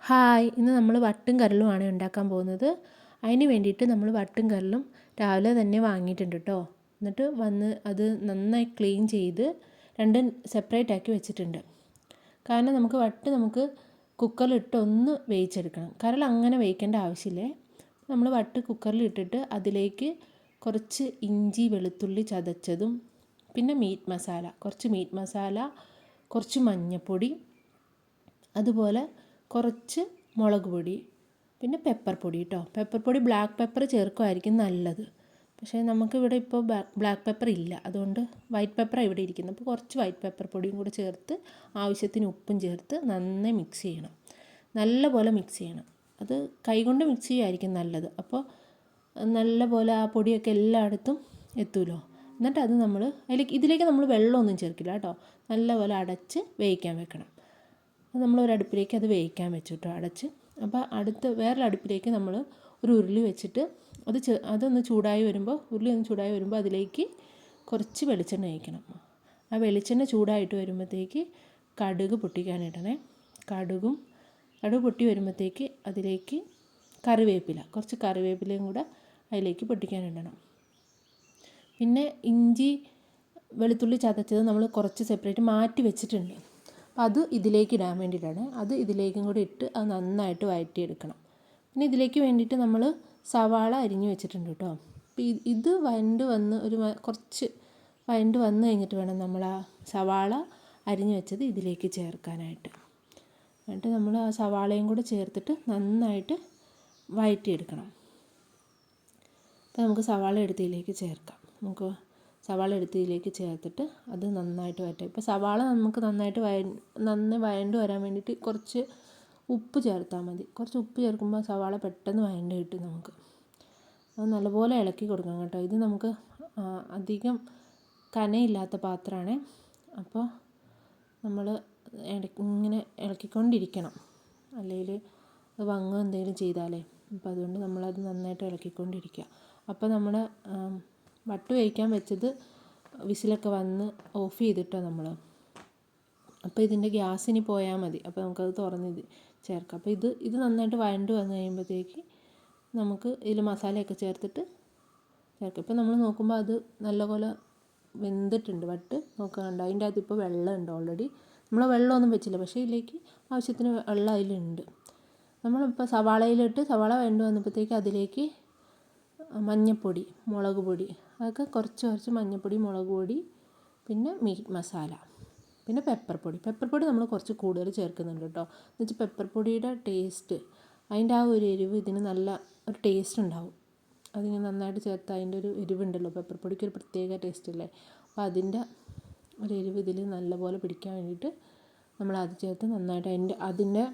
Hi, ഇന്ന് നമ്മൾ വട്ടും കരളുമാണ് ഉണ്ടാക്കാൻ പോകുന്നത്. അതിന് വേണ്ടിയിട്ട് നമ്മൾ വട്ടും കരളും രാവിലെ തന്നെ വാങ്ങിയിട്ടുണ്ട് കേട്ടോ. എന്നിട്ട് വന്ന് അത് നന്നായി ക്ലീൻ ചെയ്ത് രണ്ടും സെപ്പറേറ്റ് ആക്കി വെച്ചിട്ടുണ്ട്. കാരണം നമുക്ക് കുക്കറിലിട്ട് ഒന്ന് വേവിച്ചെടുക്കണം. കരൾ അങ്ങനെ വേവിക്കേണ്ട ആവശ്യമില്ലേ. നമ്മൾ വട്ട് കുക്കറിൽ ഇട്ടിട്ട് അതിലേക്ക് കുറച്ച് ഇഞ്ചി വെളുത്തുള്ളി ചതച്ചതും പിന്നെ കുറച്ച് മീറ്റ് മസാല, കുറച്ച് മഞ്ഞൾപ്പൊടി, അതുപോലെ കുറച്ച് മുളക് പൊടി, പിന്നെ പെപ്പർ പൊടി കേട്ടോ. പെപ്പർ പൊടി ബ്ലാക്ക് പെപ്പർ ചേർക്കുമായിരിക്കും നല്ലത്. പക്ഷേ നമുക്കിവിടെ ഇപ്പോൾ ബ്ലാക്ക് പെപ്പർ ഇല്ല, അതുകൊണ്ട് വൈറ്റ് പെപ്പറാണ് ഇവിടെ ഇരിക്കുന്നത്. അപ്പോൾ കുറച്ച് വൈറ്റ് പെപ്പർ പൊടിയും കൂടെ ചേർത്ത് ആവശ്യത്തിന് ഉപ്പും ചേർത്ത് നന്നായി മിക്സ് ചെയ്യണം. നല്ലപോലെ മിക്സ് ചെയ്യണം. അത് കൈകൊണ്ട് മിക്സ് ചെയ്യുമായിരിക്കും നല്ലത്. അപ്പോൾ നല്ലപോലെ ആ പൊടിയൊക്കെ എല്ലായിടത്തും എത്തുമല്ലോ. എന്നിട്ട് അത് ഇതിലേക്ക് നമ്മൾ വെള്ളമൊന്നും ചേർക്കില്ല കേട്ടോ. നല്ലപോലെ അടച്ച് വേവിക്കാൻ വെക്കണം. അത് നമ്മളൊരു അടുപ്പിലേക്ക് അത് വേവിക്കാൻ വെച്ചു കേട്ടോ, അടച്ച്. അപ്പോൾ വേറൊരു അടുപ്പിലേക്ക് നമ്മൾ ഒരു ഉരുളി വെച്ചിട്ട് അതൊന്ന് ചൂടായി വരുമ്പോൾ ഉരുളി ഒന്ന് ചൂടായി വരുമ്പോൾ അതിലേക്ക് കുറച്ച് വെളിച്ചെണ്ണ ഒഴിക്കണം. ആ വെളിച്ചെണ്ണ ചൂടായിട്ട് വരുമ്പോഴത്തേക്ക് കടുക് പൊട്ടിക്കാനിടണേ. കടുക് പൊട്ടി വരുമ്പോഴത്തേക്ക് അതിലേക്ക് കുറച്ച് കറിവേപ്പിലയും കൂടെ അതിലേക്ക് പൊട്ടിക്കാനിടണം. പിന്നെ ഇഞ്ചി വെളുത്തുള്ളി ചതച്ചത് നമ്മൾ കുറച്ച് സെപ്പറേറ്റ് മാറ്റി വെച്ചിട്ടുണ്ട്. അത് ഇതിലേക്ക് ഇടാൻ വേണ്ടിയിട്ടാണ്. അത് ഇതിലേക്കും കൂടി ഇട്ട് അത് നന്നായിട്ട് വഴറ്റിയെടുക്കണം. പിന്നെ ഇതിലേക്ക് വേണ്ടിയിട്ട് നമ്മൾ സവാള അരിഞ്ഞ് വെച്ചിട്ടുണ്ട് കേട്ടോ. അപ്പോൾ ഇത് കുറച്ച് വഴണ്ട് വന്ന് കഴിഞ്ഞിട്ട് വേണം നമ്മൾ ആ സവാള അരിഞ്ഞ് വെച്ചത് ഇതിലേക്ക് ചേർക്കാനായിട്ട്. എന്നിട്ട് നമ്മൾ ആ സവാളയും കൂടെ ചേർത്തിട്ട് നന്നായിട്ട് വഴറ്റിയെടുക്കണം. അപ്പോൾ നമുക്ക് സവാള എടുത്തതിലേക്ക് ചേർക്കാം. സവാള എടുത്തതിലേക്ക് ചേർത്തിട്ട് അത് നന്നായിട്ട് വഴറ്റാം. ഇപ്പോൾ സവാള നമുക്ക് നന്നായിട്ട് വഴണ്ട് വരാൻ വേണ്ടിയിട്ട് കുറച്ച് ഉപ്പ് ചേർത്താൽ മതി. കുറച്ച് ഉപ്പ് ചേർക്കുമ്പോൾ സവാള പെട്ടെന്ന് വഴണ്ട് കിട്ടും നമുക്ക്. അത് നല്ലപോലെ ഇളക്കി കൊടുക്കണം കേട്ടോ. ഇത് നമുക്ക് അധികം കനയില്ലാത്ത പാത്രമാണ്. അപ്പോൾ നമ്മൾ ഇങ്ങനെ ഇളക്കിക്കൊണ്ടിരിക്കണം, അല്ലെങ്കിൽ അത് എന്തെങ്കിലും ചെയ്താലേ. അപ്പോൾ അതുകൊണ്ട് നമ്മളത് നന്നായിട്ട് ഇളക്കിക്കൊണ്ടിരിക്കുക. അപ്പോൾ നമ്മുടെ വട്ട് വേവിക്കാൻ വെച്ചത് വിസിലൊക്കെ വന്ന് ഓഫ് ചെയ്തിട്ടോ നമ്മൾ. അപ്പോൾ ഇതിൻ്റെ ഗ്യാസിന് പോയാൽ മതി. അപ്പോൾ നമുക്കത് തുറന്ന് ചേർക്കാം. അപ്പോൾ ഇത് നന്നായിട്ട് വഴണ്ട് വന്ന് കഴിയുമ്പോഴത്തേക്ക് നമുക്ക് ഇതിൽ മസാലയൊക്കെ ചേർത്തിട്ട് ചേർക്കാം. ഇപ്പോൾ നമ്മൾ നോക്കുമ്പോൾ അത് നല്ലപോലെ വെന്തിട്ടുണ്ട്. വട്ട് നോക്കാനുണ്ട്, അതിൻ്റെ അകത്ത് ഇപ്പോൾ വെള്ളമുണ്ട് ഓൾറെഡി. നമ്മൾ വെള്ളമൊന്നും വെച്ചില്ല, പക്ഷേ ഇതിലേക്ക് ആവശ്യത്തിന് വെള്ളം അതിലുണ്ട്. നമ്മളിപ്പോൾ സവാള വഴണ്ട് വന്നപ്പോഴത്തേക്ക് അതിലേക്ക് മഞ്ഞൾപ്പൊടി, മുളക് പൊടി, അതൊക്കെ കുറച്ച് മഞ്ഞൾപ്പൊടി, മുളക് പൊടി, പിന്നെ മീറ്റ് മസാല, പിന്നെ പെപ്പർ പൊടി നമ്മൾ കുറച്ച് കൂടുതൽ ചേർക്കുന്നുണ്ട് കേട്ടോ. എന്ന് വെച്ചാൽ പെപ്പർ പൊടിയുടെ ടേസ്റ്റ്, അതിൻ്റെ ആ ഒരു എരിവ് ഇതിന് നല്ല ഒരു ടേസ്റ്റ് ഉണ്ടാവും. അതിന് നന്നായിട്ട് ചേർത്ത് അതിൻ്റെ ഒരു എരിവുണ്ടല്ലോ, പെപ്പർ പൊടിക്ക് ഒരു പ്രത്യേക ടേസ്റ്റ് അല്ലേ. അപ്പോൾ അതിൻ്റെ ഒരു എരിവ് ഇതിൽ നല്ലപോലെ പിടിക്കാൻ വേണ്ടിയിട്ട് നമ്മൾ അത് ചേർത്ത് നന്നായിട്ട് അതിൻ്റെ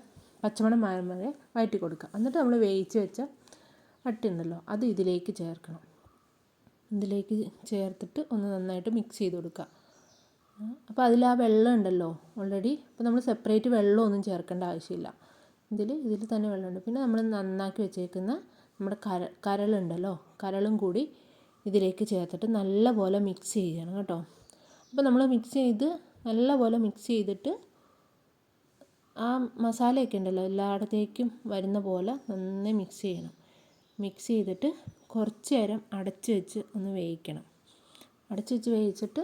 പച്ചമണം മാറും വരെ വഴറ്റി കൊടുക്കുക. എന്നിട്ട് നമ്മൾ വേവിച്ച് വെച്ച വട്ടുണ്ടല്ലോ അത് ഇതിലേക്ക് ചേർക്കണം. ഇതിലേക്ക് ചേർത്തിട്ട് ഒന്ന് നന്നായിട്ട് മിക്സ് ചെയ്ത് കൊടുക്കുക. അപ്പോൾ അതിൽ ആ വെള്ളം ഉണ്ടല്ലോ ഓൾറെഡി. അപ്പോൾ നമ്മൾ സെപ്പറേറ്റ് വെള്ളമൊന്നും ചേർക്കേണ്ട ആവശ്യമില്ല. ഇതിൽ തന്നെ വെള്ളമുണ്ട്. പിന്നെ നമ്മൾ നന്നാക്കി വെച്ചേക്കുന്ന നമ്മുടെ കരളുണ്ടല്ലോ, കരളും കൂടി ഇതിലേക്ക് ചേർത്തിട്ട് നല്ലപോലെ മിക്സ് ചെയ്യണം കേട്ടോ. അപ്പോൾ നമ്മൾ നല്ലപോലെ മിക്സ് ചെയ്തിട്ട് ആ മസാലയൊക്കെ ഉണ്ടല്ലോ എല്ലായിടത്തേക്കും വരുന്ന പോലെ നന്നായി മിക്സ് ചെയ്യണം. മിക്സ് ചെയ്തിട്ട് കുറച്ച് നേരം അടച്ച് വെച്ച് ഒന്ന് വേവിക്കണം. അടച്ച് വെച്ച് വേവിച്ചിട്ട്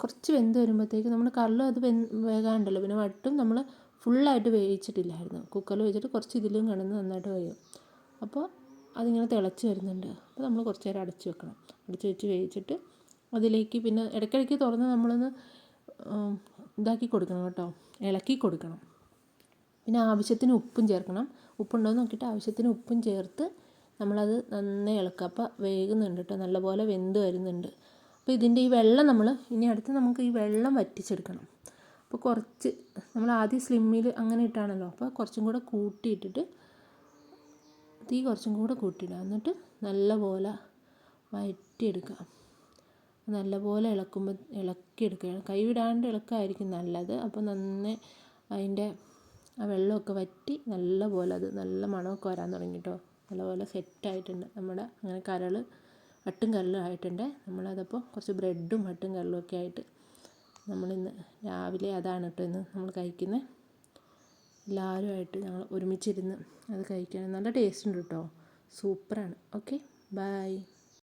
കുറച്ച് വെന്ത് വരുമ്പോഴത്തേക്ക് നമ്മൾ കരളും അത് വേകാണ്ടല്ലോ. പിന്നെ വട്ടും നമ്മൾ ഫുള്ളായിട്ട് വേവിച്ചിട്ടില്ലായിരുന്നു. കുക്കറിൽ വെച്ചിട്ട് കുറച്ച് ഇതിലും കിടന്ന് നന്നായിട്ട് വേവും. അപ്പോൾ അതിങ്ങനെ തിളച്ച് വരുന്നുണ്ട്. അപ്പോൾ നമ്മൾ കുറച്ച് നേരം അടച്ച് വെക്കണം. അടച്ച് വെച്ച് വേവിച്ചിട്ട് അതിലേക്ക് പിന്നെ ഇടയ്ക്കിടയ്ക്ക് തുറന്ന് നമ്മളൊന്ന് ഇതാക്കി കൊടുക്കണം കേട്ടോ, ഇളക്കി കൊടുക്കണം. പിന്നെ ആവശ്യത്തിന് ഉപ്പും ചേർക്കണം. ഉപ്പുണ്ടോ എന്ന് നോക്കിയിട്ട് ആവശ്യത്തിന് ഉപ്പും ചേർത്ത് നമ്മളത് നന്നായി ഇളക്കുക. അപ്പോൾ വേകുന്നുണ്ട് കേട്ടോ, നല്ലപോലെ വെന്ത് വരുന്നുണ്ട്. അപ്പോൾ ഇതിൻ്റെ ഈ വെള്ളം നമുക്ക് ഈ വെള്ളം വറ്റിച്ചെടുക്കണം. അപ്പോൾ നമ്മൾ ആദ്യം സ്ലിമ്മിൽ അങ്ങനെ ഇട്ടാണല്ലോ. അപ്പോൾ കുറച്ചും കൂടെ കൂട്ടിയിട്ടിട്ട് തീ കുറച്ചും കൂടെ കൂട്ടിയിടുക. എന്നിട്ട് നല്ലപോലെ വഴറ്റിയെടുക്കുക. നല്ലപോലെ ഇളക്കിയെടുക്കുക. കൈ വിടാണ്ട് ഇളക്കായിരിക്കും നല്ലത്. അപ്പോൾ നന്നായി അതിൻ്റെ ആ വെള്ളമൊക്കെ വറ്റി നല്ലപോലെ നല്ല മണമൊക്കെ വരാൻ തുടങ്ങി കേട്ടോ. നല്ലപോലെ സെറ്റായിട്ടുണ്ട് നമ്മുടെ അങ്ങനെ വട്ടും കരളും ആയിട്ടുണ്ട്. നമ്മളതപ്പോൾ കുറച്ച് ബ്രെഡും വട്ടും കരളും ഒക്കെ ആയിട്ട് നമ്മളിന്ന് രാവിലെ അതാണ് കേട്ടോ ഇന്ന് നമ്മൾ കഴിക്കുന്നത്. എല്ലാവരുമായിട്ട് ഞങ്ങൾ ഒരുമിച്ചിരുന്ന് അത് കഴിക്കാൻ നല്ല ടേസ്റ്റ് ഉണ്ട് കേട്ടോ. സൂപ്പറാണ്. Okay, by.